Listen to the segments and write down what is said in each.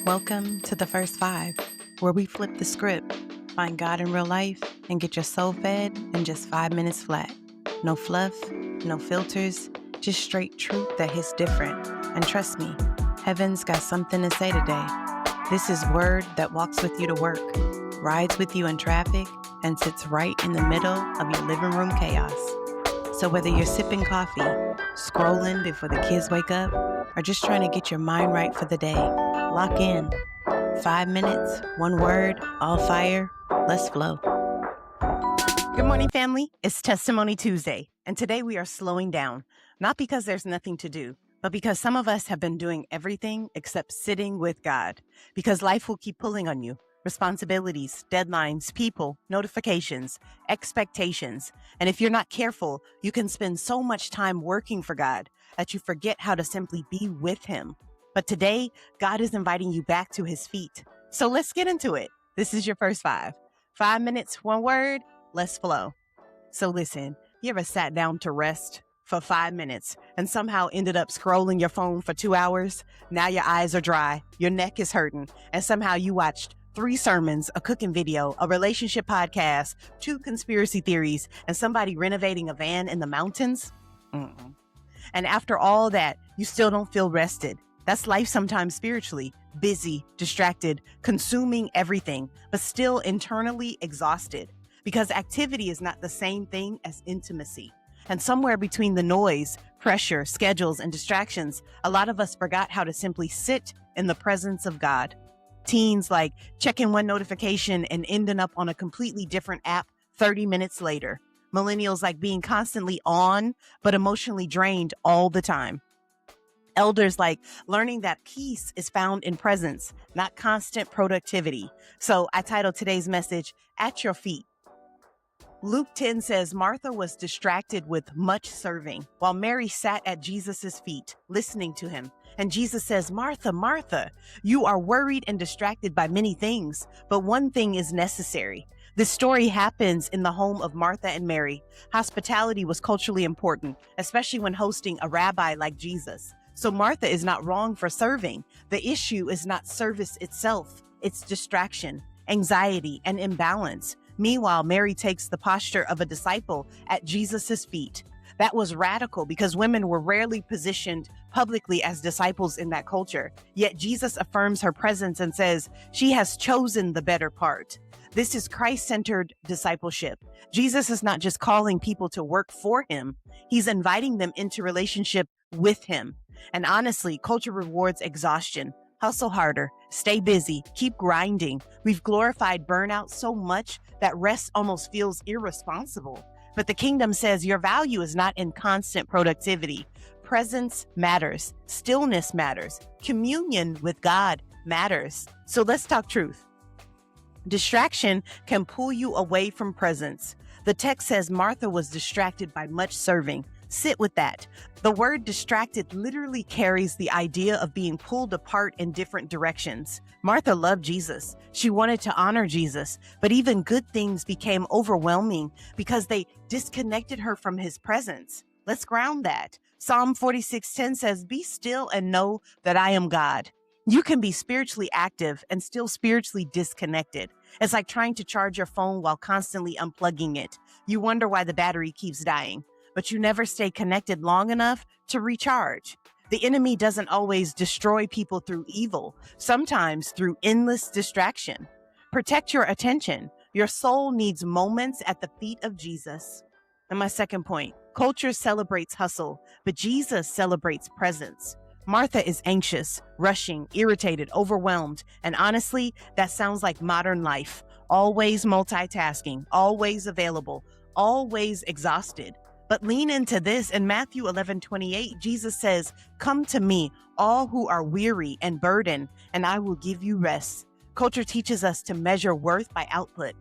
Welcome to the First Five, where we flip the script, find God in real life, and get your soul fed in just 5 minutes flat. No fluff, no filters, just straight truth that hits different. And trust me, heaven's got something to say today. This is word that walks with you to work, rides with you in traffic, and sits right in the middle of your living room chaos. So whether you're sipping coffee, scrolling before the kids wake up, or just trying to get your mind right for the day, lock in. 5 minutes, one word, all fire. Let's flow. Good morning, family. It's Testimony Tuesday, and today we are slowing down, not because there's nothing to do, but because some of us have been doing everything except sitting with God, because life will keep pulling on you. Responsibilities, deadlines, people, notifications, expectations. And if you're not careful, you can spend so much time working for God that you forget how to simply be with Him. But today, God is inviting you back to His feet. So let's get into it. This is your First Five. 5 minutes, one word, let's flow. So listen, you ever sat down to rest for 5 minutes and somehow ended up scrolling your phone for 2 hours? Now your eyes are dry, your neck is hurting, and somehow you watched 3 sermons, a cooking video, a relationship podcast, 2 conspiracy theories, and somebody renovating a van in the mountains? And after all that, you still don't feel rested. That's life sometimes spiritually, busy, distracted, consuming everything, but still internally exhausted. Because activity is not the same thing as intimacy. And somewhere between the noise, pressure, schedules, and distractions, a lot of us forgot how to simply sit in the presence of God. Teens like checking one notification and ending up on a completely different app 30 minutes later. Millennials like being constantly on, but emotionally drained all the time. Elders like learning that peace is found in presence, not constant productivity. So I titled today's message, At Your Feet. Luke 10 says Martha was distracted with much serving, while Mary sat at Jesus' feet, listening to him. And Jesus says, Martha, Martha, you are worried and distracted by many things, but one thing is necessary. This story happens in the home of Martha and Mary. Hospitality was culturally important, especially when hosting a rabbi like Jesus. So Martha is not wrong for serving. The issue is not service itself. It's distraction, anxiety, and imbalance. Meanwhile, Mary takes the posture of a disciple at Jesus' feet. That was radical because women were rarely positioned publicly as disciples in that culture. Yet Jesus affirms her presence and says she has chosen the better part. This is Christ-centered discipleship. Jesus is not just calling people to work for him. He's inviting them into relationship with him. And honestly, culture rewards exhaustion. Hustle harder, stay busy, keep grinding. We've glorified burnout so much that rest almost feels irresponsible. But the kingdom says your value is not in constant productivity. Presence matters. Stillness matters. Communion with God matters. So let's talk truth. Distraction can pull you away from presence. The text says Martha was distracted by much serving. Sit with that. The word distracted literally carries the idea of being pulled apart in different directions. Martha loved Jesus. She wanted to honor Jesus, but even good things became overwhelming because they disconnected her from his presence. Let's ground that. Psalm 46:10 says, "Be still and know that I am God." You can be spiritually active and still spiritually disconnected. It's like trying to charge your phone while constantly unplugging it. You wonder why the battery keeps dying, but you never stay connected long enough to recharge. The enemy doesn't always destroy people through evil, sometimes through endless distraction. Protect your attention. Your soul needs moments at the feet of Jesus. And my second point, culture celebrates hustle, but Jesus celebrates presence. Martha is anxious, rushing, irritated, overwhelmed, and honestly, that sounds like modern life. Always multitasking, always available, always exhausted. But lean into this. In Matthew 11:28, Jesus says, "Come to me, all who are weary and burdened, and I will give you rest." Culture teaches us to measure worth by output.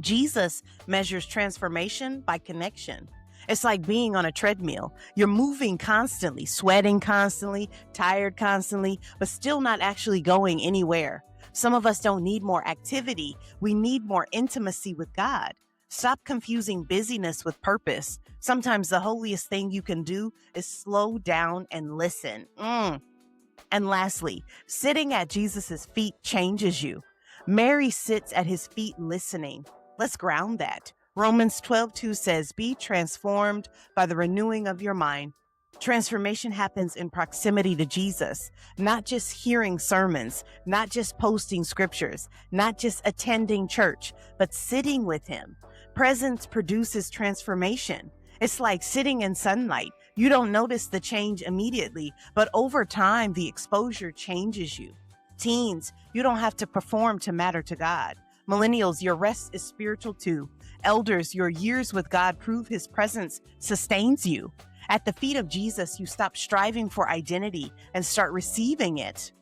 Jesus measures transformation by connection. It's like being on a treadmill. You're moving constantly, sweating constantly, tired constantly, but still not actually going anywhere. Some of us don't need more activity. We need more intimacy with God. Stop confusing busyness with purpose. Sometimes the holiest thing you can do is slow down and listen. And lastly, sitting at Jesus' feet changes you. Mary sits at his feet listening. Let's ground that. Romans 12:2 says, "Be transformed by the renewing of your mind." Transformation happens in proximity to Jesus, not just hearing sermons, not just posting scriptures, not just attending church, but sitting with him. Presence produces transformation. It's like sitting in sunlight. You don't notice the change immediately, but over time, the exposure changes you. Teens, you don't have to perform to matter to God. Millennials, your rest is spiritual too. Elders, your years with God prove his presence sustains you. At the feet of Jesus, you stop striving for identity and start receiving it.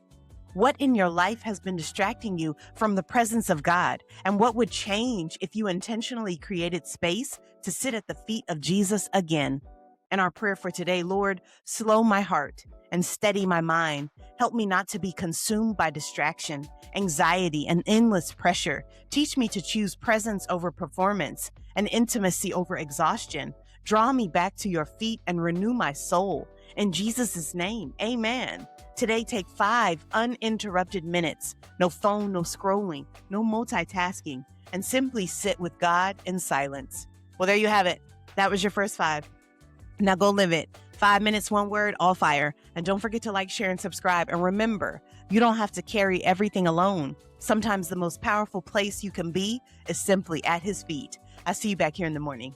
What in your life has been distracting you from the presence of God? And what would change if you intentionally created space to sit at the feet of Jesus again? And our prayer for today, Lord, slow my heart and steady my mind. Help me not to be consumed by distraction, anxiety, and endless pressure. Teach me to choose presence over performance and intimacy over exhaustion. Draw me back to your feet and renew my soul. In Jesus' name, amen. Today, take 5 uninterrupted minutes. No phone, no scrolling, no multitasking, and simply sit with God in silence. Well, there you have it. That was your first 5. Now go live it. 5 minutes, 1 word, all fire. And don't forget to like, share, and subscribe. And remember, you don't have to carry everything alone. Sometimes the most powerful place you can be is simply at his feet. I'll see you back here in the morning.